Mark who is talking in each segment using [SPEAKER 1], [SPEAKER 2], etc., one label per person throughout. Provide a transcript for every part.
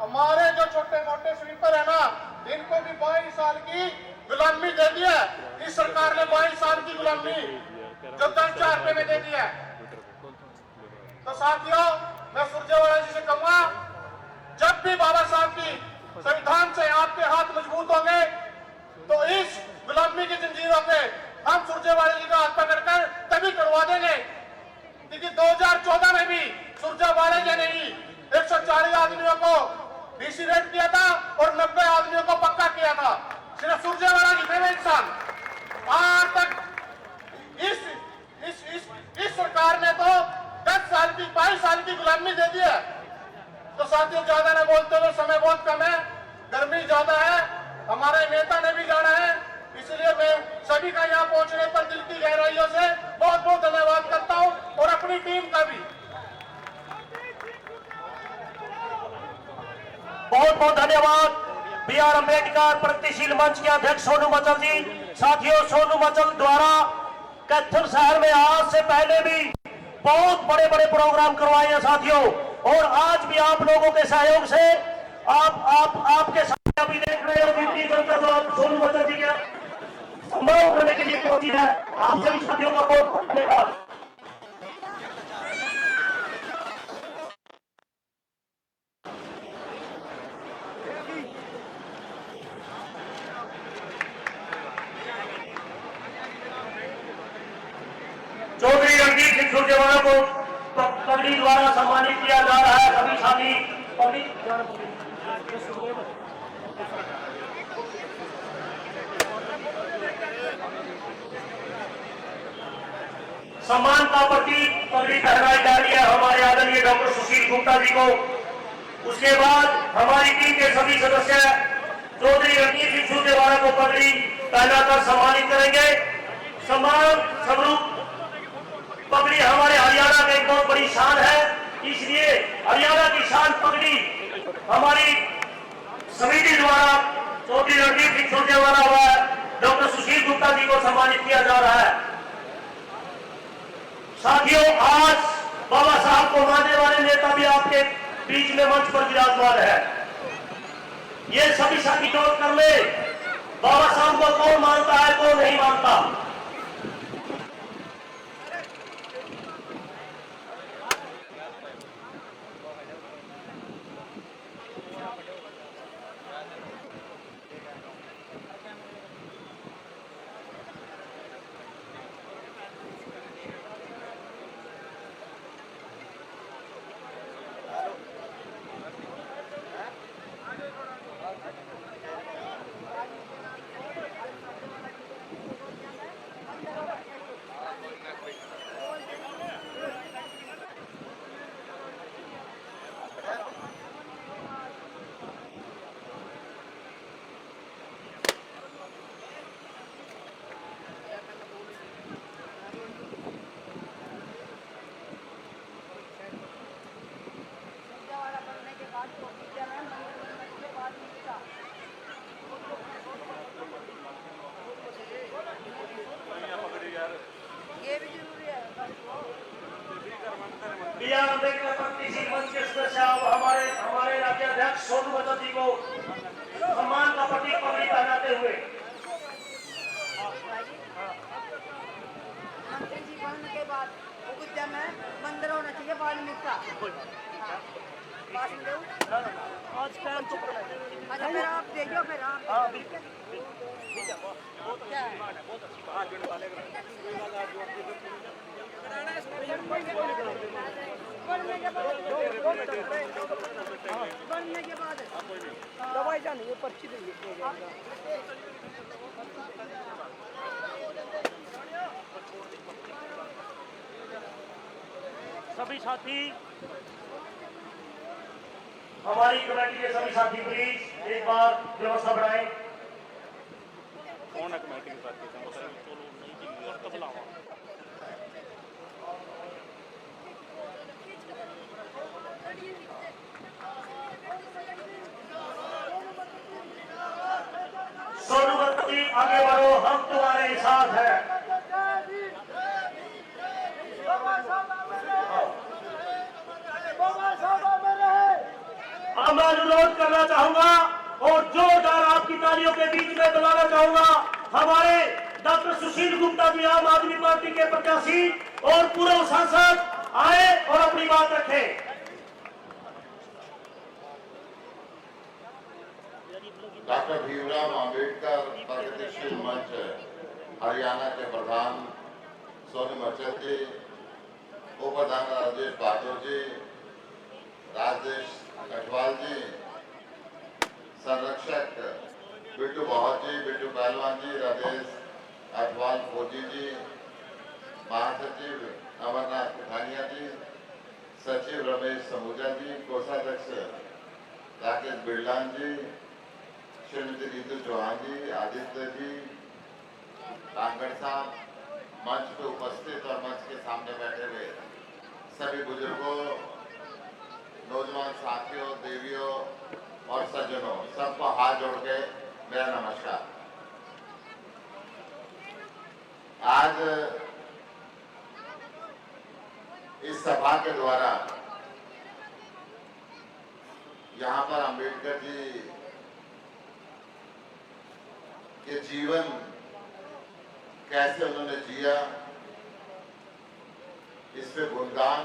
[SPEAKER 1] हमारे जो छोटे मोटे स्वीपर है ना, इनको भी 22 साल की गुलामी दे दी है। इस सरकार ने 22 साल की गुलामी जो 10,000 रुपए में दे दी है। तो साथियों, मैं सुरजेवाला जी से कहूंगा, जब भी बाबा साहब की संविधान से आपके हाथ मजबूत होंगे तो इस गुलामी की जंजीरों पे हम सुरजेवाला जी का हाथ पकड़कर तभी करवा देंगे। क्योंकि 2014 में भी सुरजेवाला जी ने ही 140 आदमियों को डीसी रेट किया था और 90 आदमियों को पक्का किया था। सिर्फ सुरजेवाला जी थे इंसान। आज तक इस सरकार ने तो 10 साल की 22 साल की गुलामी दे दी है। तो साथियों, ज्यादा न बोलते हुए, समय बहुत कम है, गर्मी ज्यादा है, हमारे नेता ने भी जाना है, इसलिए मैं सभी का यहाँ पहुंचने पर दिल की गहराइयों से बहुत बहुत धन्यवाद करता हूँ और अपनी टीम का भी
[SPEAKER 2] बहुत बहुत धन्यवाद। BR अम्बेडकर प्रगतिशील मंच के अध्यक्ष सोनू मचल जी। साथियों, सोनू मचल द्वारा कैथल शहर में आज से पहले भी बहुत बड़े बड़े प्रोग्राम करवाए हैं साथियों, और आज भी आप लोगों के सहयोग से आपके सामने अभी देख रहे हो गिनती करके तो आप सोनू मचल जी के सम्मान करने के लिए पहुंची है। आप सभी साथियों का बहुत बहुत धन्यवाद। चौधरी रणजीत सिंह सुरजेवाला को पगड़ी द्वारा सम्मानित किया जा रहा है। सभी साथी सम्मान का प्रतीक पगड़ी पहनाई जा रही है हमारे आदरणीय डॉक्टर सुशील गुप्ता जी को। उसके बाद हमारी टीम के सभी सदस्य चौधरी रणजीत सिंह सुरजेवाला को पगड़ी पहनाकर सम्मानित करेंगे। सम्मान स्वरूप पगड़ी हमारे हरियाणा की एक बहुत बड़ी शान है, इसलिए हरियाणा की शान पगड़ी हमारी समिति द्वारा चौधरी रणजीत सिंह सुरजेवाला व डॉक्टर सुशील गुप्ता जी को सम्मानित किया जा रहा है। साथियों, आज बाबा साहब को मानने वाले नेता भी आपके बीच में मंच पर विराजमान है। ये सभी साथी नोट कर ले, बाबा साहब को कौन मानता है, कौन नहीं मानता। BR अम्बेडकर प्रगतिशील मंच के सदस्य हमारे राज्याध्यक्ष सोनू मचल जी को सम्मान का प्रतीक पगड़ी पहनाते हुए
[SPEAKER 3] मंत्री जी बनने के बाद अयोध्या में मंदिर होना चाहिए वाल्मीकि का।
[SPEAKER 2] आज टाइम तो
[SPEAKER 3] अच्छा, फिर आप देखियो, फिर आप
[SPEAKER 4] बहुत अच्छी बात
[SPEAKER 3] बनने के बाद
[SPEAKER 4] दवाई जानी है, पर्ची देंगे।
[SPEAKER 2] सभी साथी, हमारी कमेटी के सभी साथी प्लीज एक बार व्यवस्था बढ़ाएं।
[SPEAKER 4] कौन है कमेटी के साथी? चलो नहीं की और तब लावा
[SPEAKER 2] सोनू बत्ती, आगे बढ़ो, हम तुम्हारे साथ हैं। मैं अनुरोध करना चाहूंगा और जोरदार आपकी तालियों के बीच में बुलाना चाहूंगा हमारे डॉक्टर सुशील गुप्ता जी, आम आदमी पार्टी के प्रत्याशी और पूर्व सांसद, आए और अपनी बात रखें।
[SPEAKER 5] डॉक्टर भीमराव अंबेडकर प्रगतिशील मंच हरियाणा के प्रधान सोनी मर्चेंट जी, उप प्रधान राजेश बहादुर जी, राजेश कटवाल जी, संरक्षक बिट्टू बहुत जी, बिट्टू पहलवान जी, राजेश अटवाल फौजी जी, महासचिव अमरनाथ पठानिया जी, सचिव रमेश समूजा जी, कोषाध्यक्ष राकेश बिरलान जी, श्रीमती रीतू चौहान जी, आदित्य जी, कांगड़ साहब, मंच पे उपस्थित और मंच के सामने बैठे हुए सभी बुजुर्गों, नौजवान साथियों, देवियों और सज्जनों, सबको हाथ जोड़ के मेरा नमस्कार। आज इस सभा के द्वारा यहाँ पर अंबेडकर जी के जीवन कैसे उन्होंने जिया, इस पे गुणगान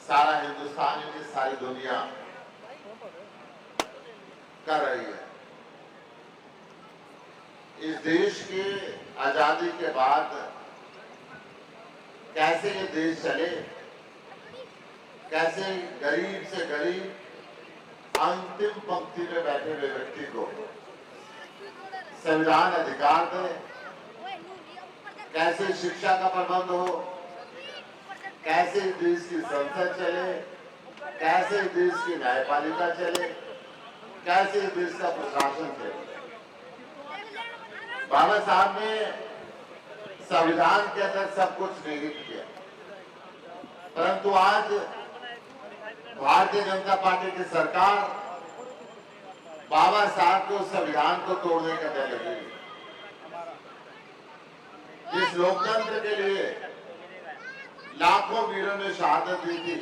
[SPEAKER 5] सारा हिंदुस्तान, यानी सारी दुनिया कर रही है। इस देश की आजादी के बाद कैसे ये देश चले, कैसे गरीब से गरीब अंतिम पंक्ति में बैठे हुए व्यक्ति को संविधान अधिकार दे, कैसे शिक्षा का प्रबंध हो, कैसे देश की संसद चले, कैसे देश की न्यायपालिका चले, कैसे देश का प्रशासन चले। बाबा साहब ने संविधान के अंदर सब कुछ निहित किया, परंतु आज भारतीय जनता पार्टी की सरकार बाबा साहब के उस संविधान को तोड़ने का दल लगी। जिस लोकतंत्र के लिए लाखों वीरों ने शहादत दी थी,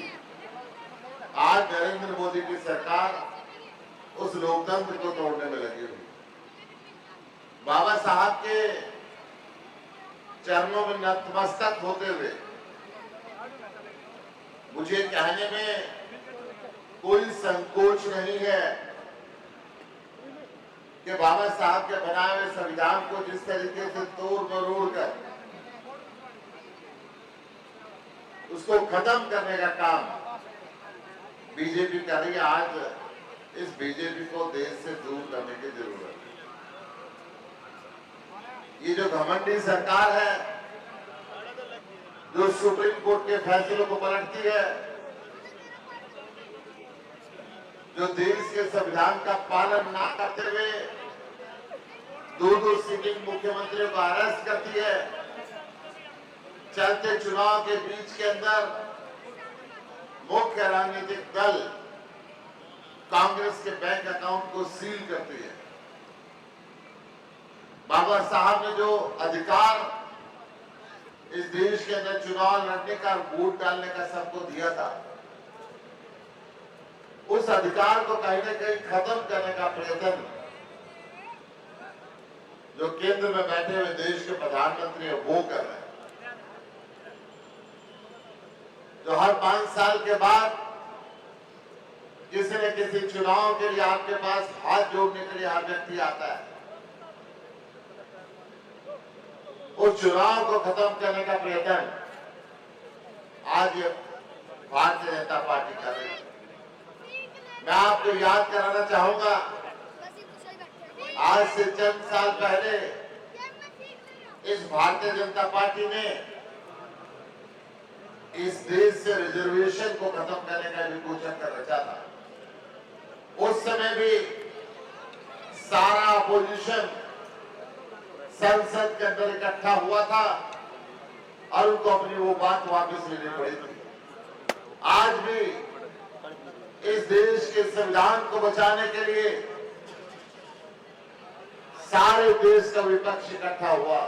[SPEAKER 5] आज नरेंद्र मोदी की सरकार उस लोकतंत्र को तोड़ने में लगी हुई। बाबा साहब के चरणों में नतमस्तक होते हुए मुझे कहने में कोई संकोच नहीं है कि बाबा साहब के बनाए हुए संविधान को जिस तरीके से तोड़ मरोड़ कर उसको खत्म करने का काम बीजेपी कर रही है। आज इस बीजेपी को देश से दूर करने की जरूरत है। ये जो घमंडी सरकार है, जो सुप्रीम कोर्ट के फैसलों को पलटती है, जो देश के संविधान का पालन ना करते हुए दो सिटिंग मुख्यमंत्रियों को अरेस्ट करती है, चलते चुनाव के बीच के अंदर मुख्य राजनीतिक दल कांग्रेस के बैंक अकाउंट को सील करती है। बाबा साहब ने जो अधिकार इस देश के अंदर चुनाव लड़ने का, वोट डालने का सबको दिया था, उस अधिकार को कहीं ना कहीं खत्म करने का प्रयत्न जो केंद्र में बैठे हुए देश के प्रधानमंत्री है वो कर रहे हैं। जो हर 5 साल के बाद किसी न किसी चुनाव के लिए आपके पास हाथ जोड़ने के लिए हर व्यक्ति आता है, उस चुनाव को खत्म करने का प्रयत्न आज भारतीय जनता पार्टी कर रही है। मैं आपको याद कराना चाहूंगा, आज से चंद साल पहले इस भारतीय जनता पार्टी ने इस देश से रिजर्वेशन को खत्म करने का भी कोशिश कर रचा था। उस समय भी सारा अपोजिशन संसद के अंदर इकट्ठा हुआ था और उनको अपनी वो बात वापस लेनी पड़ी थी। आज भी इस देश के संविधान को बचाने के लिए सारे देश का विपक्ष इकट्ठा हुआ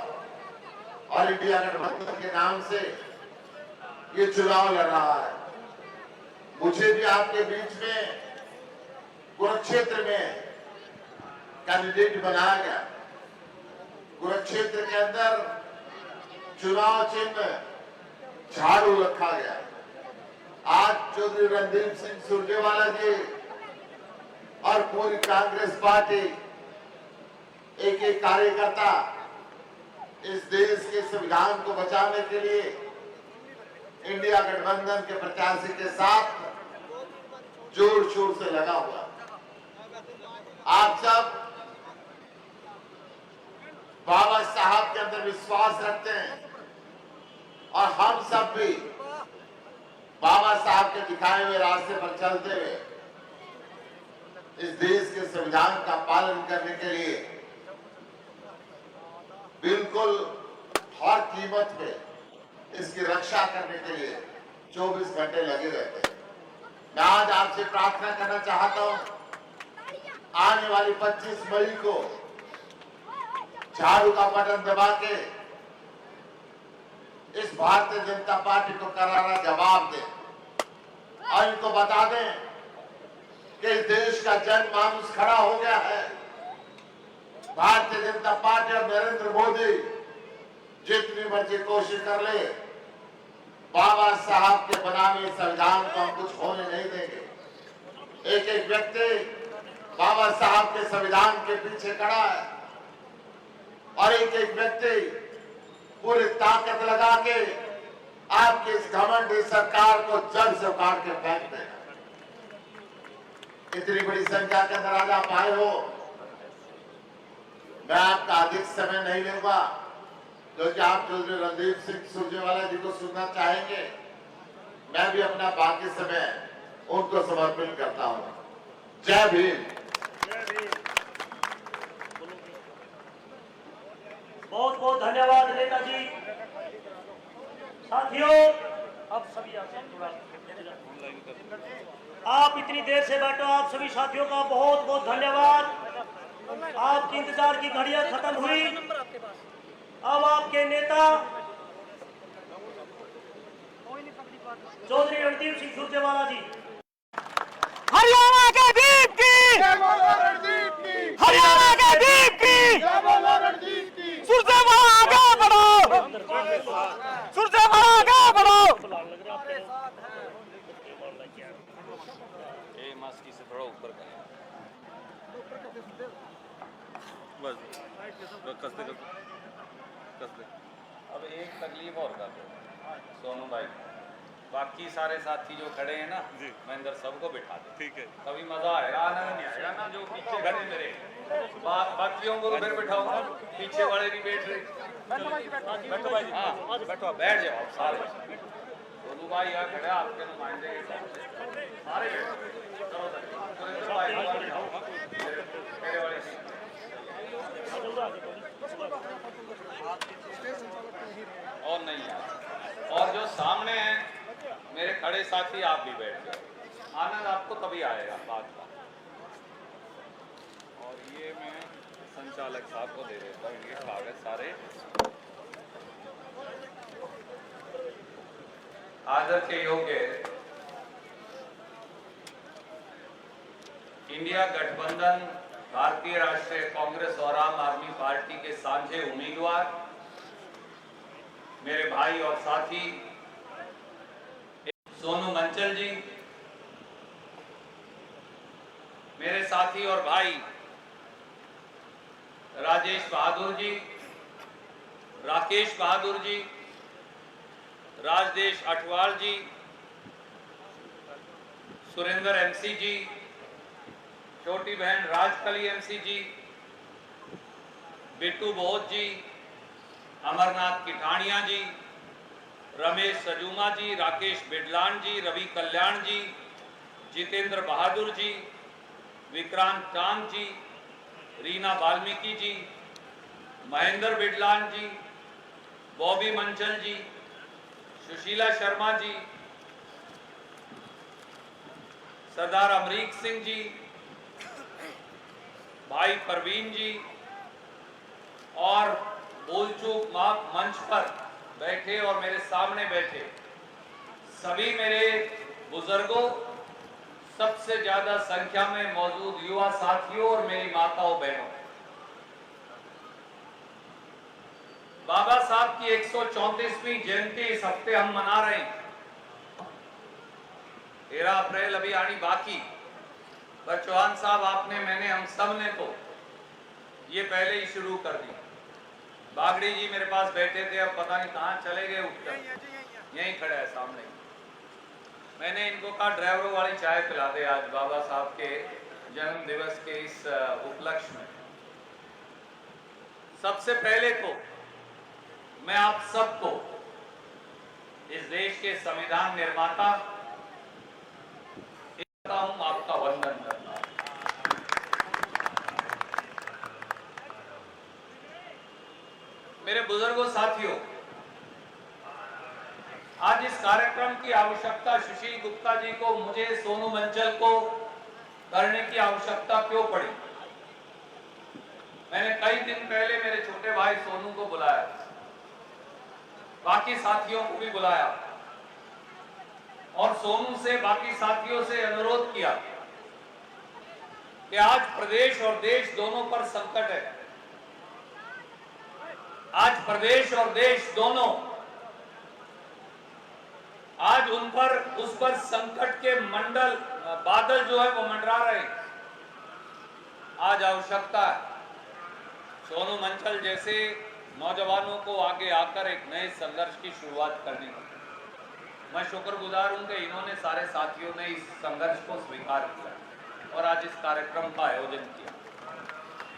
[SPEAKER 5] और इंडिया गठबंधन के नाम से ये चुनाव लड़ रहा है। मुझे भी आपके बीच में कुरुक्षेत्र में कैंडिडेट बनाया गया। कुरुक्षेत्र के अंदर चुनाव चिन्ह झाड़ू रखा गया। आज चौधरी रणदीप सिंह सुरजेवाला जी और पूरी कांग्रेस पार्टी, एक एक कार्यकर्ता इस देश के संविधान को बचाने के लिए इंडिया गठबंधन के प्रत्याशी के साथ जोर शोर से लगा हुआ। आप सब बाबा साहब के अंदर विश्वास रखते हैं और हम सब भी बाबा साहब के दिखाए हुए रास्ते पर चलते हुए इस देश के संविधान का पालन करने के लिए बिल्कुल हर कीमत पे इसकी रक्षा करने के लिए 24 घंटे लगे रहते हैं। मैं आज आपसे प्रार्थना करना चाहता हूं, आने वाली 25 मई को झाड़ू का बटन दबा के इस भारतीय जनता पार्टी को करारा जवाब दें और इनको बता दें कि इस देश का जनमानस खड़ा हो गया है। भारतीय जनता पार्टी और नरेंद्र मोदी जितनी मर्जी कोशिश कर ले, बाबा साहब के बनाए हुए संविधान को हम कुछ होने नहीं देंगे। एक एक व्यक्ति बाबा साहब के संविधान के पीछे खड़ा है और एक एक व्यक्ति पूरी ताकत लगा के आपकी इस घमंडी सरकार को जड़ से उखाड़ के फेंक देगा। इतनी बड़ी संख्या के अंदर आज आप आए हो, मैं आपका अधिक समय नहीं लूंगा क्योंकि आप चौधरी रणदीप सिंह सुरजेवाला जी को सुनना चाहेंगे। मैं भी अपना बाकी समय उनको समर्पित करता हूं। जय भीम।
[SPEAKER 2] बहुत बहुत धन्यवाद नेताजी। साथियों, अब सभी आप इतनी देर से बैठो, आप सभी साथियों का बहुत बहुत धन्यवाद। आपकी इंतजार की घड़ियां खत्म हुई। अब आपके नेता चौधरी रणदीप सिंह सुरजेवाला जी।
[SPEAKER 6] हरियाणा के दीप की, हरियाणा के दीप की, सुरजेवाला आगे बढ़ो, सुरजेवाला आगे बढ़ो।
[SPEAKER 4] ये मास्की से थोड़ा ऊपर करें बस कस दे कस दे। अब एक तकलीफ और कर दो सोनू भाई, बाकी सारे साथी जो खड़े हैं ना जी, महेंद्र सबको बिठा दे। ठीक है, कभी मजा आएगा, आनंद नहीं आएगा ना जो पीछे खड़े मेरे बाकियों को फिर बिठाऊंगा, पीछे वाले नहीं बैठ रहे। बैठो भाई, हाँ बैठो, बैठ जाओ आप सारे। सोनू भाई यहाँ खड़े, आपके नुमाइंदे सारे सुरेंद्र भाई मेरे वाले और नहीं यार, और जो सामने हैं मेरे खड़े साथी, आप भी बैठ जाओ। आनंद आपको तभी आएगा बात का। और ये मैं संचालक साहब को दे देता हूँ ये कागज सारे। आदर के योग्य इंडिया गठबंधन भारतीय राष्ट्रीय कांग्रेस और आम आदमी पार्टी के साझे उम्मीदवार मेरे भाई और साथी सोनू मंचल जी, मेरे साथी और भाई राजेश बहादुर जी, राकेश बहादुर जी, राजदेश अठवाल जी, सुरेंद्र एमसी जी, छोटी बहन राजकली एमसी जी, बिट्टू बोहत जी, अमरनाथ किठानिया जी, रमेश सजूमा जी, राकेश बिडलान जी, रवि कल्याण जी, जितेंद्र बहादुर जी, विक्रांत चांद जी, रीना वाल्मीकि जी, महेंद्र बिडलान जी, बॉबी मंचल जी, सुशीला शर्मा जी, सरदार अमरीक सिंह जी, भाई परवीन जी और बोलचूक माफ मंच पर बैठे और मेरे सामने बैठे सभी मेरे बुजुर्गों सबसे ज्यादा संख्या में मौजूद युवा साथियों और मेरी माताओं बहनों, बाबा साहब की 134वीं जयंती इस हफ्ते हम मना रहे हैं। 13 अप्रैल अभी आनी बाकी, पर चौहान साहब आपने, मैंने, हम सब ने तो ये पहले ही शुरू कर दी। बागड़ी जी मेरे पास बैठे थे, अब पता नहीं कहां चले गए उठकर, यहीं खड़े है सामने। मैंने इनको कहा ड्राइवरों वाली चाय पिला दे आज बाबा साहब के जन्म दिवस के इस उपलक्ष्य में। सबसे पहले तो मैं आप सबको, इस देश के संविधान निर्माता, आपका वंदन करता हूं। मेरे बुजुर्गों साथियों, आज इस कार्यक्रम की आवश्यकता सुशील गुप्ता जी को, मुझे, सोनू मंचल को करने की आवश्यकता क्यों पड़ी? मैंने कई दिन पहले मेरे छोटे भाई सोनू को बुलाया, बाकी साथियों को भी बुलाया और सोनू से, बाकी साथियों से अनुरोध किया कि आज प्रदेश और देश दोनों पर संकट है। आज प्रदेश और देश दोनों, आज उन पर, उस पर संकट के बादल जो है वो मंडरा रहे। आज आवश्यकता है सोनू मंचल जैसे नौजवानों को आगे आकर एक नए संघर्ष की शुरुआत करने की। मैं शुक्रगुजार हूं कि इन्होंने, सारे साथियों ने इस संघर्ष को स्वीकार किया और आज इस कार्यक्रम का आयोजन किया।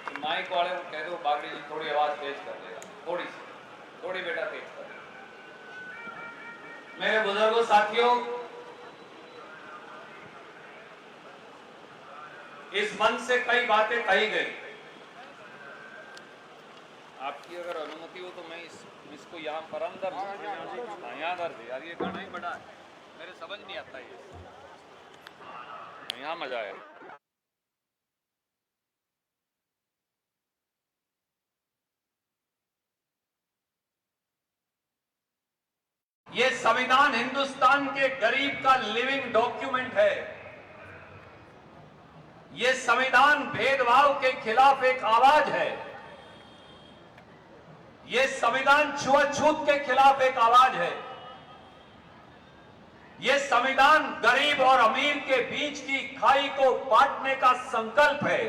[SPEAKER 4] तो माइक वाले को कह दो बागड़ी जी थोड़ी आवाज तेज कर देगा, थोड़ी बेटा तेज कर देगा। मेरे बुजुर्गों साथियों, इस मंच से कई बातें कही गई। आपकी अगर अनुमति हो तो मैं इसको यहाँ पर अंदर, यहाँ कर दे यार, ये गाना ही बड़ा है, मेरे समझ नहीं आता ये, यहाँ मजा आएगा। ये संविधान हिंदुस्तान के गरीब का लिविंग डॉक्यूमेंट है। ये संविधान भेदभाव के खिलाफ एक आवाज है। ये संविधान छुआछूत के खिलाफ एक आवाज है। ये संविधान गरीब और अमीर के बीच की खाई को बांटने का संकल्प है।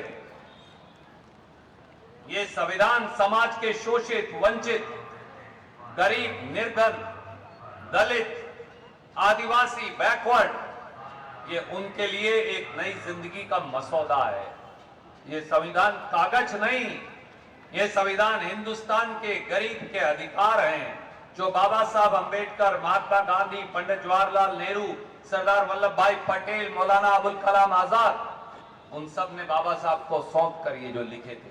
[SPEAKER 4] ये संविधान समाज के शोषित, वंचित, गरीब, निर्धन, दलित, आदिवासी, बैकवर्ड, ये उनके लिए एक नई जिंदगी का मसौदा है। ये संविधान कागज नहीं, ये संविधान हिंदुस्तान के गरीब के अधिकार हैं, जो बाबा साहब अंबेडकर, महात्मा गांधी, पंडित जवाहरलाल नेहरू, सरदार वल्लभ भाई पटेल, मौलाना अबुल कलाम आजाद, उन सब ने बाबा साहब को सौंप कर ये जो लिखे थे।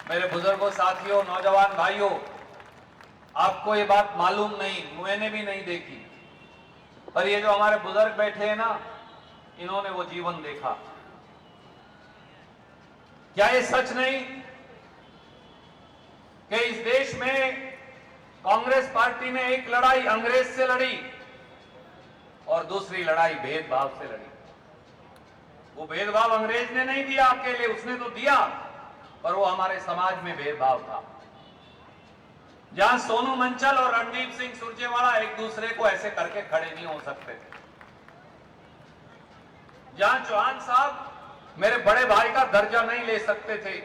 [SPEAKER 4] मेरे बुजुर्गों साथियों, नौजवान भाइयों, आपको ये बात मालूम नहीं, मैंने भी नहीं देखी, पर ये जो हमारे बुजुर्ग बैठे हैं ना, इन्होंने वो जीवन देखा। क्या ये सच नहीं कि इस देश में कांग्रेस पार्टी ने एक लड़ाई अंग्रेज से लड़ी और दूसरी लड़ाई भेदभाव से लड़ी? वो भेदभाव अंग्रेज ने नहीं दिया अकेले, उसने तो दिया, पर वो हमारे समाज में भेदभाव था। जहां सोनू मंचल और रणदीप सिंह सुरजेवाला एक दूसरे को ऐसे करके खड़े नहीं हो सकते थे, जहां चौहान साहब मेरे बड़े भाई का दर्जा नहीं ले सकते थे,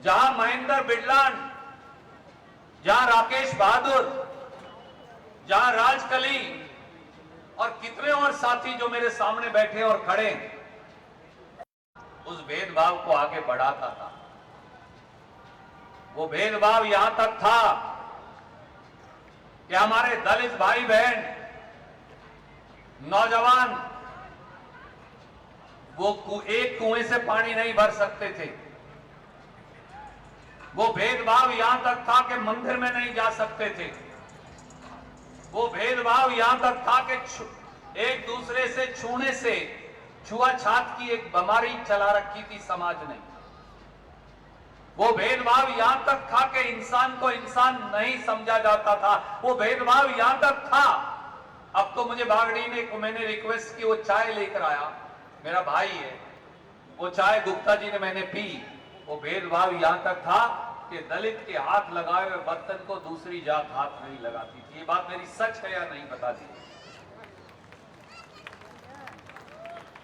[SPEAKER 4] जहां महेंद्र बिडलान, जहां राकेश बहादुर, जहां राजकली और कितने और साथी जो मेरे सामने बैठे और खड़े उस भेदभाव को आगे बढ़ाता था। वो भेदभाव यहां तक था कि हमारे दलित भाई बहन, नौजवान, वो एक कुएं से पानी नहीं भर सकते थे। वो भेदभाव यहां तक था कि मंदिर में नहीं जा सकते थे। वो भेदभाव यहां तक था कि एक दूसरे से छूने से छुआछूत की एक बीमारी चला रखी थी समाज ने। वो भेदभाव यहां तक था कि इंसान को इंसान नहीं समझा जाता था, वो भेदभाव यहां तक था। अब तो मुझे बागड़ी ने मैंने रिक्वेस्ट की, वो चाय लेकर आया, मेरा भाई है, वो चाय गुप्ता जी ने मैंने पी। वो भेदभाव यहां तक था कि दलित के हाथ लगाए हुए बर्तन को दूसरी जात हाथ नहीं लगाती थी। ये बात मेरी सच है या नहीं बता दी।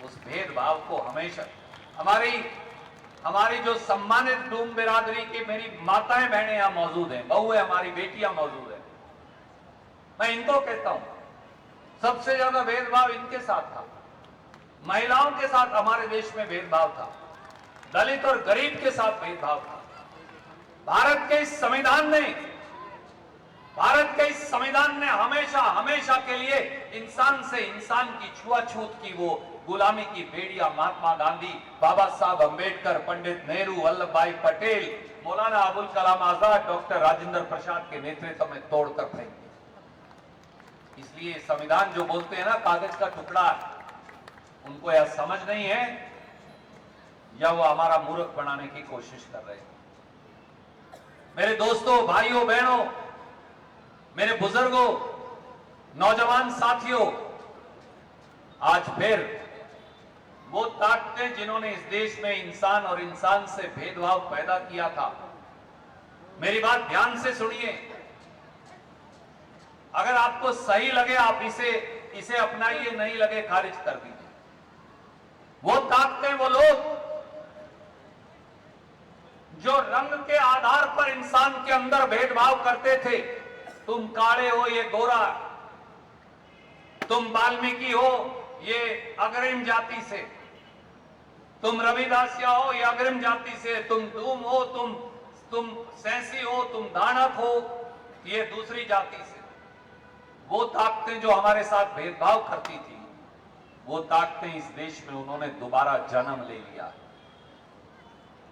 [SPEAKER 4] उस भेदभाव को हमेशा हमारी जो सम्मानित डूम बिरादरी की मेरी माताएं बहनें यहां मौजूद हैं, बहुएं हमारी बेटियां मौजूद हैं, मैं इनको कहता हूं सबसे ज्यादा भेदभाव इनके साथ था। महिलाओं के साथ हमारे देश में भेदभाव था, दलित और गरीब के साथ भेदभाव था। भारत के इस संविधान ने हमेशा के लिए इंसान से इंसान की छुआछूत की वो गुलामी की बेड़िया महात्मा गांधी, बाबा साहब अंबेडकर, पंडित नेहरू, वल्लभ भाई पटेल, मौलाना अबुल कलाम आजाद, डॉक्टर राजेंद्र प्रसाद के नेतृत्व में तोड़कर फेंक दी। इसलिए संविधान जो बोलते हैं ना कागज का टुकड़ा, उनको यह समझ नहीं है या वो हमारा मूर्ख बनाने की कोशिश कर रहे हैं। मेरे दोस्तों, भाइयों, बहनों, मेरे बुजुर्गों, नौजवान साथियों, आज फिर वो ताकतें जिन्होंने इस देश में इंसान और इंसान से भेदभाव पैदा किया था, मेरी बात ध्यान से सुनिए। अगर आपको सही लगे आप इसे अपनाइए, नहीं लगे खारिज कर दीजिए। वो ताकतें, वो लोग जो रंग के आधार पर इंसान के अंदर भेदभाव करते थे, तुम काले हो ये गोरा, तुम वाल्मीकि हो ये अग्रिम जाति से, तुम रविदासिया हो ये अग्रिम जाति से, तुम डूम हो, तुम सैंसी हो, तुम दानक हो ये दूसरी जाति से। वो ताकतें जो हमारे साथ भेदभाव करती थी, वो ताकतें इस देश में उन्होंने दोबारा जन्म ले लिया।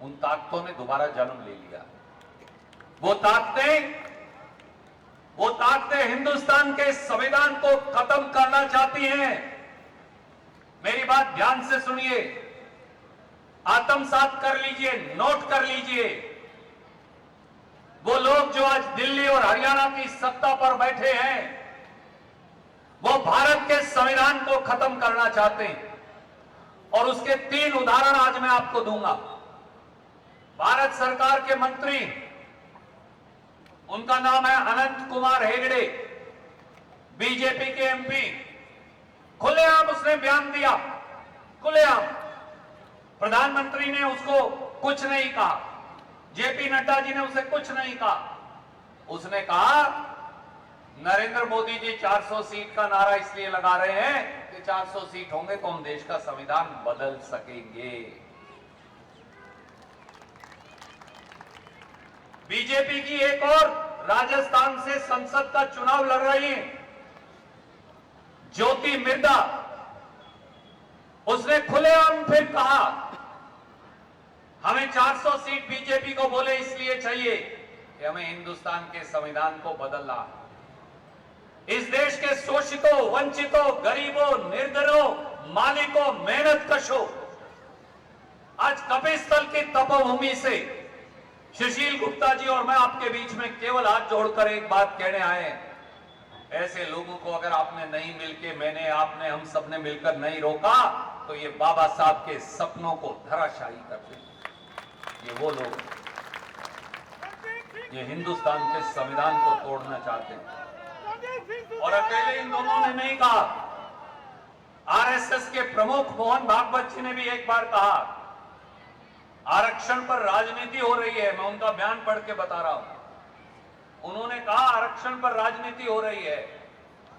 [SPEAKER 4] उन ताकतों ने दोबारा जन्म ले लिया। वो ताकतें हिंदुस्तान के संविधान को खत्म करना चाहती हैं। मेरी बात ध्यान से सुनिए, आत्मसात कर लीजिए, नोट कर लीजिए। वो लोग जो आज दिल्ली और हरियाणा की सत्ता पर बैठे हैं, वो भारत के संविधान को खत्म करना चाहते हैं। और उसके 3 उदाहरण आज मैं आपको दूंगा। भारत सरकार के मंत्री, उनका नाम है अनंत कुमार हेगड़े, बीजेपी के एमपी, खुलेआम उसने बयान दिया, खुलेआम। प्रधानमंत्री ने उसको कुछ नहीं कहा, जेपी नड्डा जी ने उसे कुछ नहीं कहा। उसने कहा नरेंद्र मोदी जी 400 सीट का नारा इसलिए लगा रहे हैं कि 400 सीट होंगे तो हम देश का संविधान बदल सकेंगे। बीजेपी की एक और राजस्थान से संसद का चुनाव लड़ रही है ज्योति मिर्धा, उसने खुलेआम फिर कहा हमें 400 सीट बीजेपी को बोले इसलिए चाहिए कि हमें हिंदुस्तान के संविधान को बदलना। इस देश के शोषितों, वंचितों, गरीबों, निर्धनों, मालिकों, मेहनत कशों, आज कपिस्थल की तपोभूमि से सुशील गुप्ता जी और मैं आपके बीच में केवल हाथ जोड़कर एक बात कहने आए हैं। ऐसे लोगों को अगर आपने नहीं मिलके, मैंने, आपने, हम सब ने मिलकर नहीं रोका तो ये बाबा साहब के सपनों को धराशायी करते। ये वो लोग, ये हिंदुस्तान के संविधान को तोड़ना चाहते हैं। और अकेले इन दोनों ने नहीं कहा, आरएसएस के प्रमुख मोहन भागवत जी ने भी एक बार कहा आरक्षण पर राजनीति हो रही है। मैं उनका बयान पढ़ के बता रहा हूं। उन्होंने कहा आरक्षण पर राजनीति हो रही है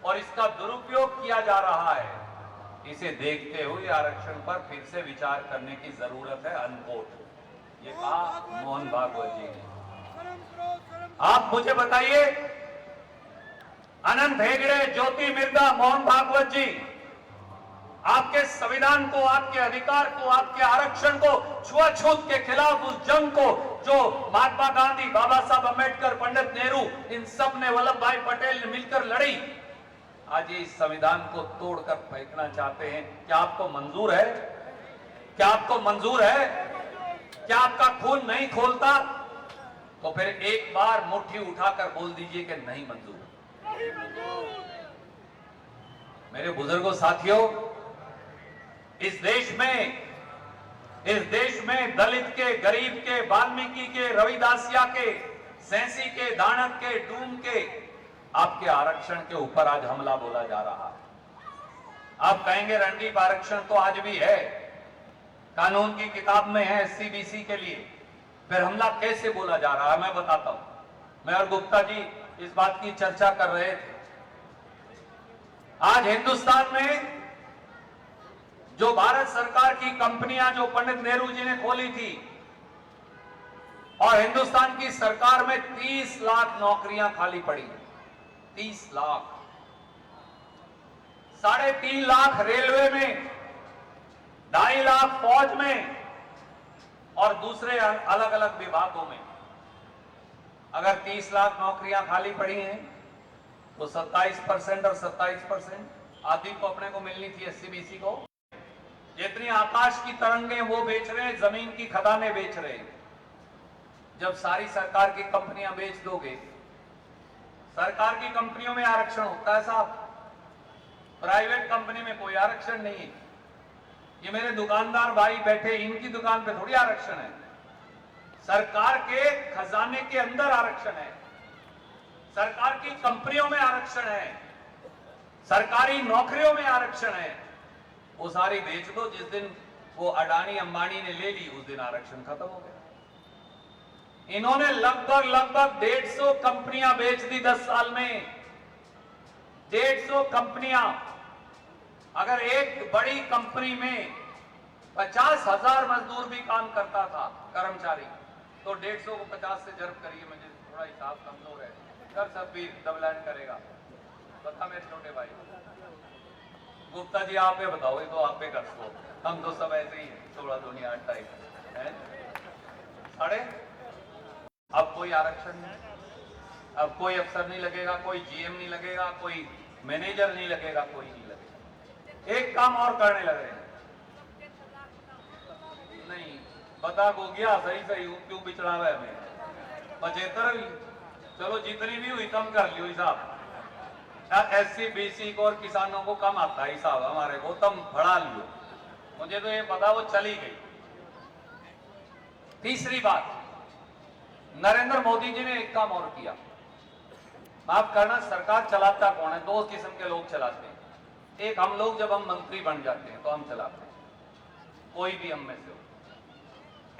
[SPEAKER 4] और इसका दुरुपयोग किया जा रहा है। इसे देखते हुए आरक्षण पर फिर से विचार करने की जरूरत है, अनकोट। ये कहा मोहन भागवत जी ने। आप मुझे बताइए, अनंत हेगड़े, ज्योति मिर्धा, मोहन भागवत जी आपके संविधान को, आपके अधिकार को, आपके आरक्षण को, छुआछूत के खिलाफ उस जंग को जो महात्मा गांधी, बाबा साहब अंबेडकर, पंडित नेहरू, इन सब ने, वल्लभ भाई पटेल ने मिलकर लड़ी, आज ये इस संविधान को तोड़कर फेंकना चाहते हैं। क्या आपको मंजूर है? क्या आपको मंजूर है? क्या आपका खून नहीं खोलता? तो फिर एक बार मुट्ठी उठाकर बोल दीजिए कि नहीं मंजूर। मेरे बुजुर्गों साथियों, इस देश में दलित के, गरीब के, वाल्मीकि के, रविदासिया के, सैंसी के, दानक के, डूम के आपके आरक्षण के ऊपर आज हमला बोला जा रहा है। आप कहेंगे रणदीप आरक्षण तो आज भी है, कानून की किताब में है एससी बीसी के लिए, फिर हमला कैसे बोला जा रहा है मैं बताता हूं। मैं और गुप्ता जी इस बात की चर्चा कर रहे थे। आज हिंदुस्तान में जो भारत सरकार की कंपनियां जो पंडित नेहरू जी ने खोली थी, और हिंदुस्तान की सरकार में 30 लाख नौकरियां खाली पड़ी, 30 लाख, 3.5 लाख रेलवे में, 2.5 लाख फौज में और दूसरे अलग अलग विभागों में। अगर 30 लाख नौकरियां खाली पड़ी हैं तो 27% और 27% आदि को अपने को मिलनी थी एससी बीसी को। जितनी आकाश की तरंगें वो बेच रहे हैं, जमीन की खदानें बेच रहे हैं। जब सारी सरकार की कंपनियां बेच दोगे, सरकार की कंपनियों में आरक्षण होता है साहब, प्राइवेट कंपनी में कोई आरक्षण नहीं है। ये मेरे दुकानदार भाई बैठे, इनकी दुकान पे थोड़ी आरक्षण है। सरकार के खजाने के अंदर आरक्षण है, सरकार की कंपनियों में आरक्षण है, सरकारी नौकरियों में आरक्षण है। वो सारी बेच दो, जिस दिन वो अडानी अंबानी ने ले ली उस दिन आरक्षण खत्म हो गया। इन्होंने लगभग 150 कंपनियां बेच दी 10 साल में, 150 कंपनियां। अगर एक बड़ी कंपनी में 50,000 मजदूर भी काम करता था कर्मचारी, तो 150 को 50 से जर्ब करिए, मुझे थोड़ा हिसाब कमजोर है, कर सब भी डबल करेगा। बता मेरे छोटे भाई गुप्ता जी, आप ये बताओ, ये तो आप पे कर सो, हम तो सब ऐसे ही 16 दुनिया 8 टाइप है। साढ़े अब कोई आरक्षण नहीं, अब कोई अफसर नहीं लगेगा, कोई जीएम नहीं लगेगा, कोई मैनेजर नहीं लगेगा, कोई नहीं लगेगा। एक काम और करने लग रहे हैं, नहीं पता हो गया सही क्यों बिचड़ा हुआ है हमें 75, चलो जितनी भी हुई कम कर लियो हिसाब। एससी बीसी को और किसानों को कम आता है हिसाब, हमारे को तुम बढ़ा लियो, मुझे तो ये पता वो चली गई। तीसरी बात, नरेंद्र मोदी जी ने एक काम और किया, माफ करना, सरकार चलाता कौन है? 2 किस्म के लोग चलाते हैं। एक हम लोग, जब हम मंत्री बन जाते हैं तो हम चलाते हैं, कोई भी हम में से हो।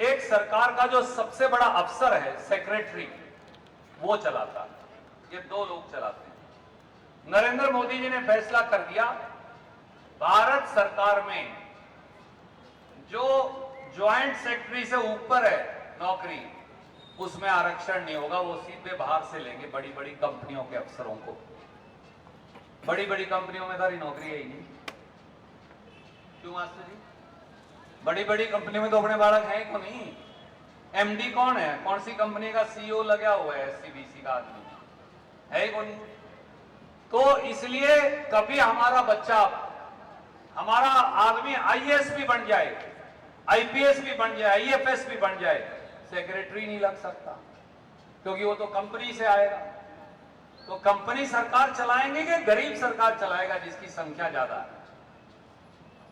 [SPEAKER 4] एक सरकार का जो सबसे बड़ा अफसर है सेक्रेटरी, वो चलाता है। ये 2 लोग चलाते हैं। नरेंद्र मोदी जी ने फैसला कर दिया, भारत सरकार में जो ज्वाइंट सेक्रेटरी से ऊपर है नौकरी, उसमें आरक्षण नहीं होगा, वो सीधे बाहर से लेंगे बड़ी बड़ी कंपनियों के अफसरों को। बड़ी बड़ी कंपनियों में सारी नौकरी है ही नहीं। क्यों मास्टर जी? बड़ी बड़ी कंपनी में तो अपने बालक है ही नहीं। एमडी कौन है? कौन सी कंपनी का सीईओ लगा हुआ है? एससी बीसी का आदमी है ही कौन। तो इसलिए कभी हमारा बच्चा, हमारा आदमी आईएएस भी बन जाए, आईपीएस भी बन जाए, आईएफएस भी बन जाए, सेक्रेटरी नहीं लग सकता, क्योंकि वो तो कंपनी से आएगा। तो कंपनी सरकार चलाएंगे कि गरीब सरकार चलाएगा जिसकी संख्या ज्यादा है?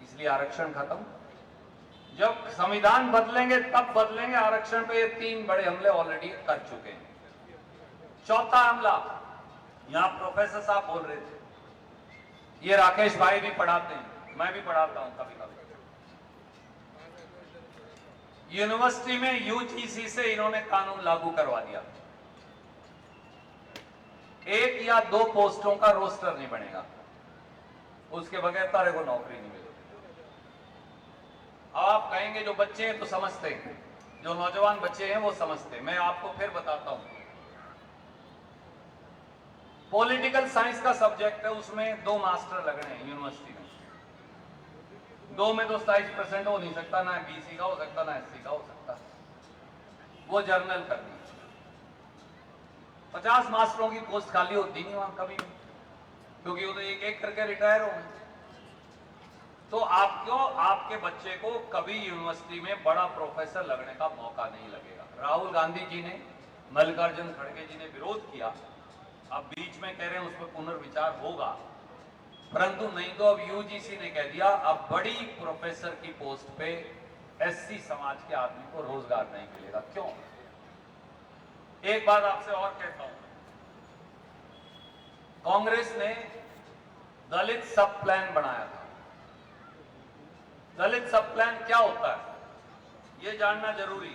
[SPEAKER 4] इसलिए आरक्षण खत्म। जब संविधान बदलेंगे तब बदलेंगे आरक्षण पे। ये 3 बड़े हमले ऑलरेडी कर चुके हैं। चौथा हमला, यहां प्रोफेसर साहब बोल रहे थे, ये राकेश भाई भी पढ़ाते हैं, मैं भी पढ़ाता हूं कभी कभी। यूनिवर्सिटी में यूजीसी से इन्होंने कानून लागू करवा दिया, 1 या 2 पोस्टों का रोस्टर नहीं बनेगा, उसके बगैर तारे को नौकरी नहीं मिलेगी। आप कहेंगे जो बच्चे हैं तो समझते हैं, जो नौजवान बच्चे हैं वो समझते हैं। मैं आपको फिर बताता हूं, पॉलिटिकल साइंस का सब्जेक्ट है, उसमें 2 मास्टर लगने हैं यूनिवर्सिटी में। 2 में तो 27% हो नहीं सकता, ना बीसी का हो सकता, ना एससी का हो सकता। वो जर्नल कर दी। 50 मास्टरों की पोस्ट खाली होती नहीं वहां कभी भी, क्योंकि वो तो एक एक करके रिटायर हो गए। तो आपको, आपके बच्चे को कभी यूनिवर्सिटी में बड़ा प्रोफेसर लगने का मौका नहीं लगेगा। राहुल गांधी जी ने मल्लिकार्जुन खड़गे जी ने विरोध किया, अब बीच में कह रहे हैं उस पर पुनर्विचार होगा, परंतु नहीं तो अब यूजीसी ने कह दिया अब बड़ी प्रोफेसर की पोस्ट पे एससी समाज के आदमी को रोजगार नहीं मिलेगा। क्यों? एक बात आपसे और कहता हूं, कांग्रेस ने दलित सब प्लान बनाया था। दलित सब प्लान क्या होता है यह जानना जरूरी।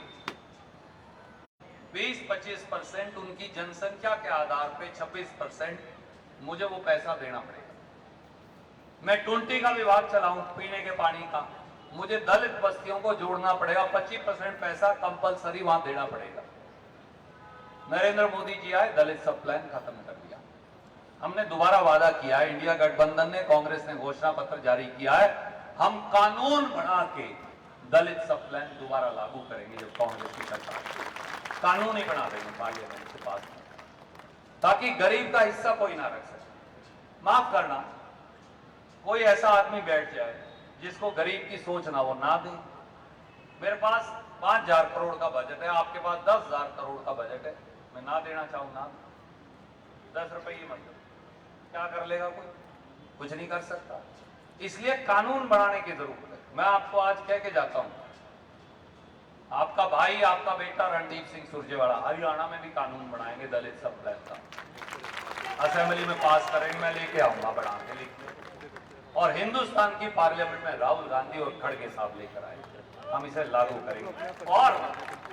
[SPEAKER 4] 20-25% उनकी जनसंख्या के आधार पे 26% मुझे वो पैसा देना पड़ेगा। मैं टुंटी का विभाग चलाऊं पीने के पानी का, मुझे दलित बस्तियों को जोड़ना पड़ेगा, 25% पैसा कंपलसरी वहां देना पड़ेगा। नरेंद्र मोदी जी आए, दलित सब प्लान खत्म कर दिया। हमने दोबारा वादा किया है, इंडिया गठबंधन ने, कांग्रेस ने घोषणा पत्र जारी किया है, हम कानून बना के दलित सब प्लान दोबारा लागू करेंगे। जब कांग्रेस की सरकार कानून ही बना देंगे पार्लियामेंट से पास, ताकि गरीब का हिस्सा कोई ना रख सके। माफ करना, कोई ऐसा आदमी बैठ जाए जिसको गरीब की सोच ना हो, ना दे। मेरे पास 5,000 करोड़ का बजट है, आपके पास 10,000 करोड़ का बजट है, मैं ना देना चाहूं ना, 10 रुपये मतलब क्या कर लेगा कोई? कुछ नहीं कर सकता। इसलिए कानून बनाने की जरूरत है। मैं आपको आज कह के जाता हूं, आपका भाई, आपका बेटा रणदीप सिंह सुरजेवाला हरियाणा में भी कानून बनाएंगे दलित सब प्लान का, असेंबली में पास करेंगे, मैं लेके आऊंगा बना के लिख के, और हिंदुस्तान की पार्लियामेंट में राहुल गांधी और खड़गे साहब लेकर आएंगे, हम इसे लागू करेंगे।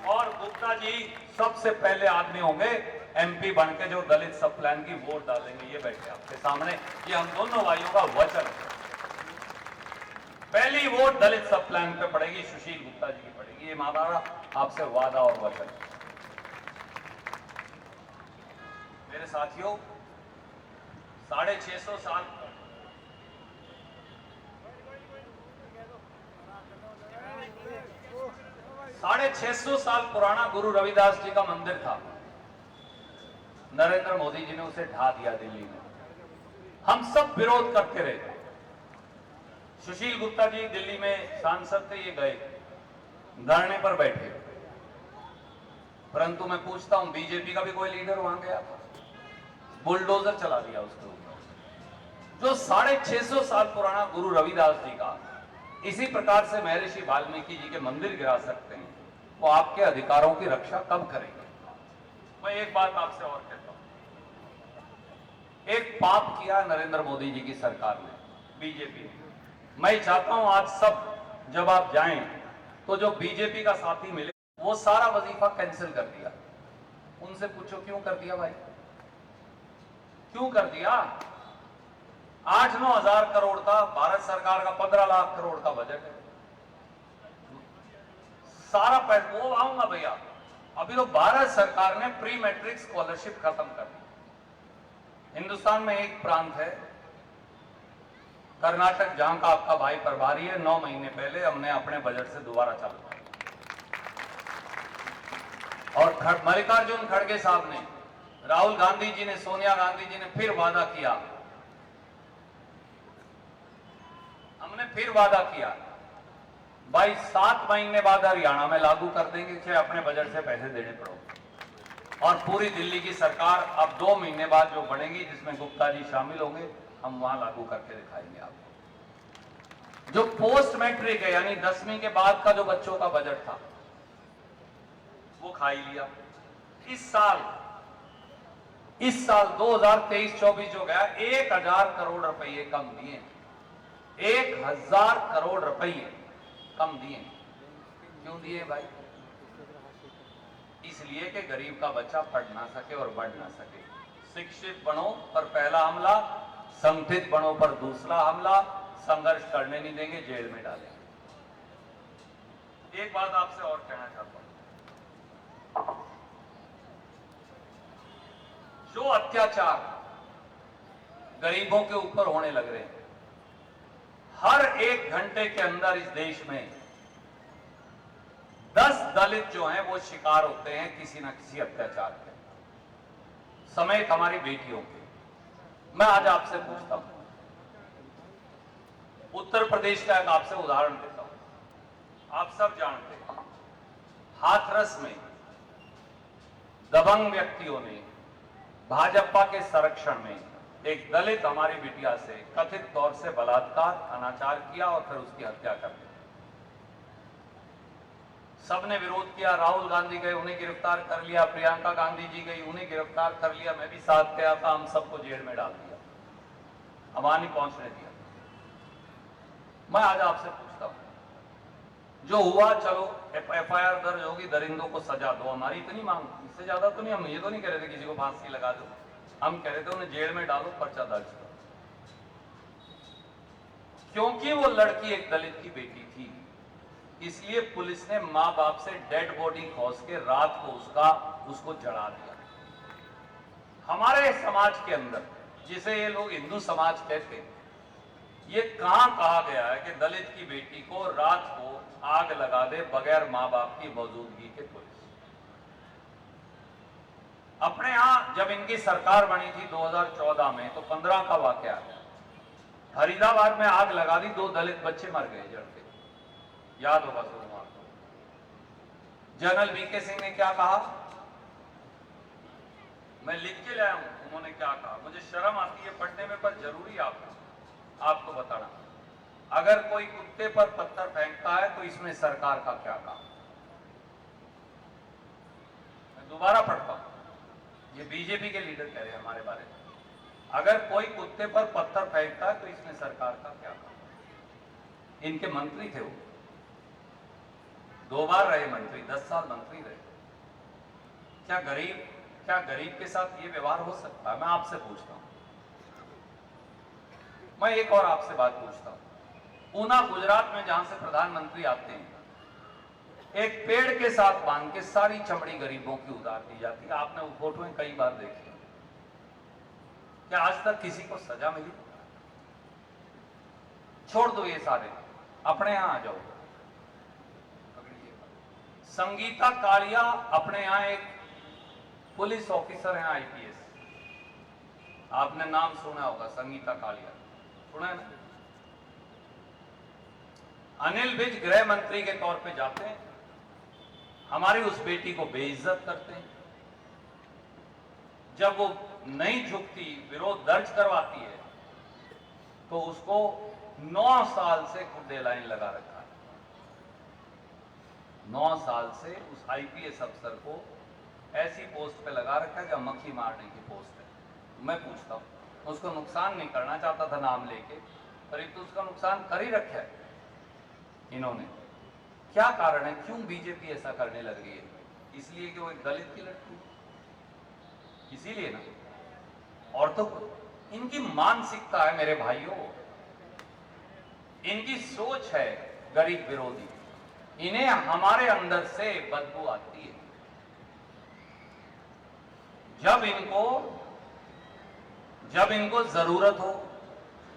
[SPEAKER 4] और गुप्ता जी सबसे पहले आदमी होंगे एमपी बन के जो दलित सब प्लान की वोट डालेंगे। ये बैठे आपके सामने, ये हम दोनों भाइयों का वचन है। पहली वोट दलित सब प्लान पे पड़ेगी, सुशील गुप्ता जी की पड़ेगी, ये हमारा आपसे वादा और वचन। मेरे साथियों, 650 साल 650 साल पुराना गुरु रविदास जी का मंदिर था, नरेंद्र मोदी जी ने उसे ढा दिया दिल्ली में। हम सब विरोध करते रहे। सुशील गुप्ता जी दिल्ली में सांसद थे, ये गए धरने पर बैठे, परंतु मैं पूछता हूं बीजेपी का भी कोई लीडर वहां गया था? बुलडोजर चला दिया उसके ऊपर। जो 650 साल पुराना गुरु रविदास जी का इसी प्रकार से महर्षि वाल्मीकि जी के मंदिर गिरा सकते हैं, वो आपके अधिकारों की रक्षा कब करेंगे? मैं एक बात आपसे और कहता हूं, एक पाप किया नरेंद्र मोदी जी की सरकार ने, बीजेपी ने। मैं चाहता हूं आज सब जब आप जाएं तो जो बीजेपी का साथी मिले वो सारा वजीफा कैंसिल कर दिया। उनसे पूछो क्यों कर दिया भाई, क्यों कर दिया? 8-9 हजार करोड़ का भारत सरकार का 15 लाख करोड़ का बजट है, सारा पैसा वो आऊंगा भैया। अभी तो भारत सरकार ने प्री मैट्रिक स्कॉलरशिप खत्म कर दी। हिंदुस्तान में एक प्रांत है कर्नाटक, जहां का आपका भाई प्रभारी है, 9 महीने पहले हमने अपने बजट से दोबारा चालू किया, और मल्लिकार्जुन खड़गे साहब ने, राहुल गांधी जी ने, सोनिया गांधी जी ने फिर वादा किया, हमने फिर वादा किया भाई 7 महीने बाद हरियाणा में लागू कर देंगे, चाहे अपने बजट से पैसे देने पड़ो। और पूरी दिल्ली की सरकार अब 2 महीने बाद जो बनेगी, जिसमें गुप्ता जी शामिल होंगे, हम वहां लागू करके दिखाएंगे आपको। जो पोस्ट मैट्रिक है, यानी 10वीं के बाद का जो बच्चों का बजट था, वो खा ही लिया। इस साल 2023-24 जो गया, 1,000 करोड़ रुपए कम दिए, 1,000 करोड़ रुपए कम दिए। क्यों दिए भाई? इसलिए कि गरीब का बच्चा पढ़ ना सके और बढ़ ना सके। शिक्षित बनो पर पहला हमला, संगठित बनो पर दूसरा हमला, संघर्ष करने नहीं देंगे, जेल में डालेंगे। एक बात आपसे और कहना चाहता हूं, जो अत्याचार गरीबों के ऊपर होने लग रहे हैं, हर 1 घंटे के अंदर इस देश में 10 दलित जो हैं वो शिकार होते हैं किसी ना किसी अत्याचार के, समेत हमारी बेटियों के। मैं आज आपसे पूछता हूं, उत्तर प्रदेश का एक आपसे उदाहरण देता हूं। आप सब जानते हैं, हाथरस में
[SPEAKER 7] दबंग व्यक्तियों ने भाजपा के संरक्षण में एक दलित हमारी बिटिया से कथित तौर से बलात्कार, अनाचार किया और फिर उसकी हत्या कर दी। सबने विरोध किया, राहुल गांधी गए, उन्हें गिरफ्तार कर लिया, प्रियंका गांधी जी गई, उन्हें गिरफ्तार कर लिया, मैं भी साथ गया था, हम सबको जेल में डाल दिया, हमारा नहीं पहुंचने दिया। मैं आज आपसे पूछता हूं, जो हुआ चलो FIR दर्ज होगी, दरिंदों को सजा दो, हमारी इतनी मांग, इससे ज्यादा तो नहीं। हम ये तो नहीं कह रहे थे किसी को फांसी लगा दो, हम कह रहे थे उन्हें जेल में डालो, पर्चा दर्ज करो, क्योंकि वो लड़की एक दलित की बेटी थी। इसलिए पुलिस ने मां बाप से डेड बॉडी खोज के रात को उसको जला दिया। हमारे समाज के अंदर, जिसे ये लोग हिंदू समाज कहते हैं, ये कहां कहा गया है कि दलित की बेटी को रात को आग लगा दे बगैर मां बाप की मौजूदगी के पुलिस? अपने यहां जब इनकी सरकार बनी थी 2014 में, तो 15 का वाकया है, फरीदाबाद में आग लगा दी, 2 दलित बच्चे मर गए जड़ के, याद होगा सोमवार को। जनरल VK सिंह ने क्या कहा, मैं लिख के लाया हूं, उन्होंने क्या कहा, मुझे शर्म आती है पढ़ने में, पर जरूरी आपको बताना। अगर कोई कुत्ते पर पत्थर फेंकता है तो इसमें सरकार का क्या काम? मैं दोबारा पढ़ता हूं, ये बीजेपी के लीडर कह रहे हैं हमारे बारे में। अगर कोई कुत्ते पर पत्थर फेंकता है तो इसमें सरकार का क्या काम? इनके मंत्री थे वो, 2 बार रहे मंत्री, 10 साल मंत्री रहे। क्या गरीब के साथ ये व्यवहार हो सकता है? मैं आपसे पूछता हूं। मैं एक और आपसे बात पूछता हूं। ऊना गुजरात में, जहां से प्रधानमंत्री आते हैं, एक पेड़ के साथ बांध के सारी चमड़ी गरीबों की उतार दी जाती है। आपने वो फोटोएं कई बार देखी। क्या आज तक किसी को सजा मिली? छोड़ दो ये सारे, अपने यहां आ जाओ। संगीता कालिया अपने यहां एक पुलिस ऑफिसर हैं, IPS, आपने नाम सुना होगा, संगीता कालिया, सुना है ना? अनिल विज गृह मंत्री के तौर पे जाते हैं, हमारी उस बेटी को बेइज्जत करते हैं। जब वो नहीं झुकती, विरोध दर्ज करवाती है, तो उसको 9 साल से खुदे लाइन लगा रखा है। 9 साल से उस IPS अफसर को ऐसी पोस्ट पे लगा रखा है जब मक्खी मारने की पोस्ट है। मैं पूछता हूं, उसको नुकसान नहीं करना चाहता था नाम लेके, पर एक तो उसका नुकसान कर ही रखा है इन्होंने। क्या कारण है, क्यों बीजेपी ऐसा करने लग रही है? इसलिए कि वो एक दलित की लड़की, इसीलिए ना? और तो इनकी मानसिकता है मेरे भाइयों, इनकी सोच है गरीब विरोधी। इन्हें हमारे अंदर से बदबू आती है। जब इनको जरूरत हो,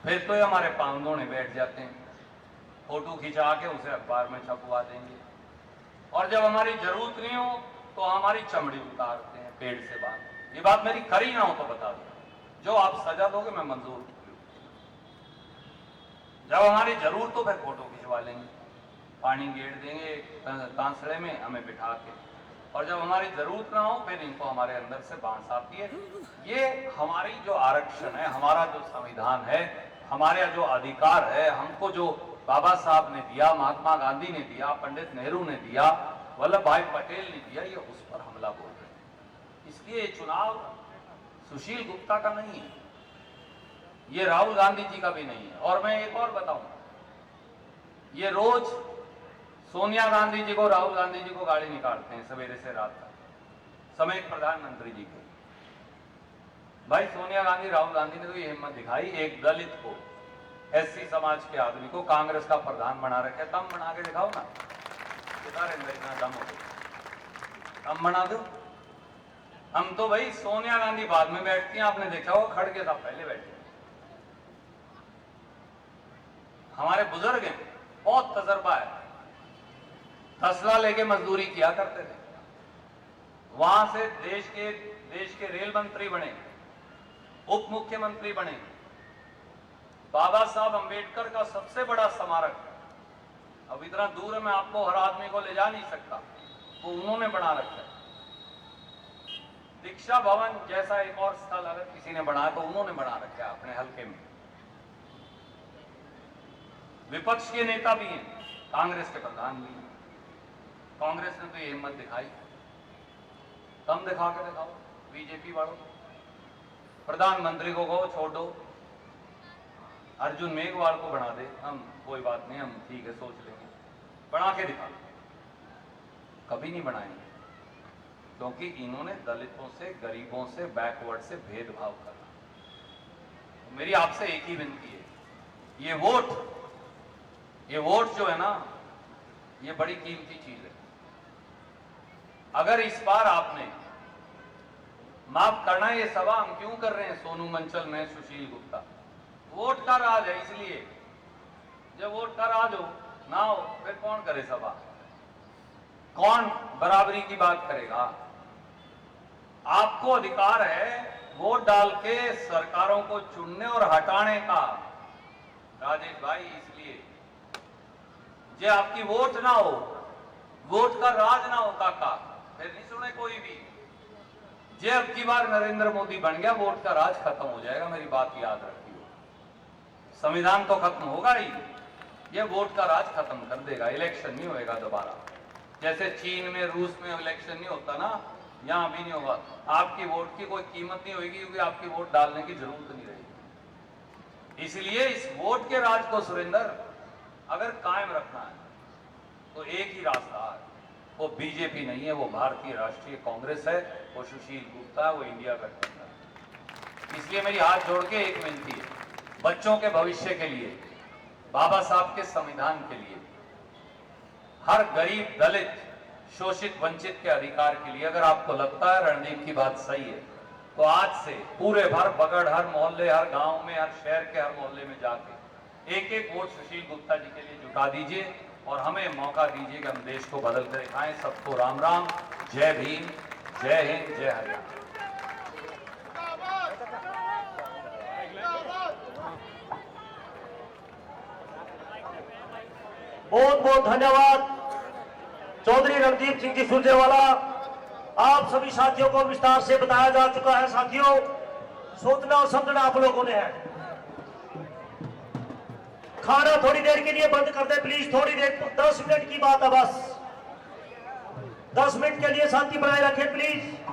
[SPEAKER 7] फिर तो ये हमारे पांव धोने बैठ जाते हैं, फोटो खिंचा के उसे अखबार में छपवा देंगे, और जब हमारी जरूरत नहीं हो तो हमारी चमड़ी उतारते हैं पेड़ से बांध। ये बात मेरी खरी ना हो तो बता दो, जो आप सजा दोगे मैं मंजूर। जब हमारी जरूरत हो फिर फोटो खिंचवा लेंगे, पानी गेड़ देंगे कांसड़े में हमें बिठा के, और जब हमारी जरूरत ना हो फिर इनको हमारे अंदर से बांस आती है। ये हमारी जो आरक्षण है, हमारा जो संविधान है, हमारे जो अधिकार है, हमको जो बाबा साहब ने दिया, महात्मा गांधी ने दिया, पंडित नेहरू ने दिया, वल्लभ भाई पटेल ने दिया, ये उस पर हमला बोल रहे हैं। इसलिए ये चुनाव सुशील गुप्ता का नहीं है, ये राहुल गांधी जी का भी नहीं है। और मैं एक और बताऊं, ये रोज सोनिया गांधी जी को, राहुल गांधी जी को गाड़ी निकालते हैं सवेरे से रात तक, समेत प्रधानमंत्री जी को। भाई सोनिया गांधी, राहुल गांधी ने तो ये हिम्मत दिखाई, एक दलित को, SC समाज के आदमी को कांग्रेस का प्रधान बना रखे। दम बना के दिखाओ ना, इतना दम हो, दम बना दो। हम तो भाई, सोनिया गांधी बाद में बैठती हैं, आपने देखा होगा, खड़गे साहब पहले बैठे। हमारे बुजुर्ग हैं, बहुत तजर्बा है, तसला लेके मजदूरी किया करते थे, वहां से देश के रेल मंत्री बने, उप मुख्यमंत्री बने। बाबा साहब अंबेडकर का सबसे बड़ा स्मारक, अब इतना दूर है, मैं आपको हर आदमी को ले जा नहीं सकता, वो उन्होंने बना रखा है। दीक्षा भवन जैसा एक और स्थल अगर किसी ने बनाया तो उन्होंने बना रखा है अपने हल्के में। विपक्ष के नेता भी हैं, कांग्रेस के प्रधान भी हैं। कांग्रेस ने तो ये हिम्मत दिखाई, तुम दिखा के दिखाओ बीजेपी वालों। प्रधानमंत्री को कहो छोड़ दो, अर्जुन मेघवाल को बना दे, हम कोई बात नहीं, हम ठीक है सोच लेंगे, बना के दिखा। कभी नहीं बनाएंगे, क्योंकि इन्होंने दलितों से, गरीबों से, बैकवर्ड से भेदभाव करना। तो मेरी आपसे एक ही विनती है, ये वोट जो है ना, ये बड़ी कीमती चीज है। अगर इस बार आपने माफ करना, ये सभा हम क्यों कर रहे हैं सोनू मंचल में, सुशील गुप्ता, वोट का राज है। इसलिए जब वोट का राज हो ना हो, फिर कौन करे सभा, कौन बराबरी की बात करेगा। आपको अधिकार है वोट डाल के सरकारों को चुनने और हटाने का, राजेश भाई। इसलिए जो आपकी वोट ना हो, वोट का राज ना हो काका, फिर नहीं सुने कोई भी। जे अब की बार नरेंद्र मोदी बन गया, वोट का राज खत्म हो जाएगा, मेरी बात याद रखिए। संविधान तो खत्म होगा ही, ये वोट का राज खत्म कर देगा। इलेक्शन नहीं होएगा दोबारा, जैसे चीन में, रूस में इलेक्शन नहीं होता ना, यहां भी नहीं होगा। आपकी वोट की कोई कीमत नहीं होगी, क्योंकि आपकी वोट डालने की जरूरत नहीं रहेगी। इसलिए इस वोट के राज को सुरेंद्र अगर कायम रखना है तो एक ही रास्ता है, वो बीजेपी नहीं है, वो भारतीय राष्ट्रीय कांग्रेस है, वो सुशील गुप्ता है, वो इंडिया गठबंधन है। इसलिए मेरी हाथ जोड़ के एक विनती है, बच्चों के भविष्य के लिए, बाबा साहब के संविधान के लिए, हर गरीब, दलित, शोषित, वंचित के अधिकार के लिए अगर आपको लगता है रणदीप की बात सही है, तो आज से पूरे भर बगड़, हर मोहल्ले, हर गांव में, हर शहर के हर मोहल्ले में जाके एक एक वोट सुशील गुप्ता जी के लिए जुटा दीजिए और हमें मौका दीजिए कि हम देश को बदल कर दिखाएं। सबको राम राम, जय भीम, जय हिंद, जय हरियाणा।
[SPEAKER 2] बहुत बहुत धन्यवाद चौधरी रणदीप सिंह जी सुरजेवाला। आप सभी साथियों को विस्तार से बताया जा चुका है। साथियों, सोचना और समझना आप लोगों ने है। खाना थोड़ी देर के लिए बंद कर दे प्लीज, थोड़ी देर, 10 मिनट की बात है बस। 10 मिनट के लिए शांति बनाए रखें प्लीज।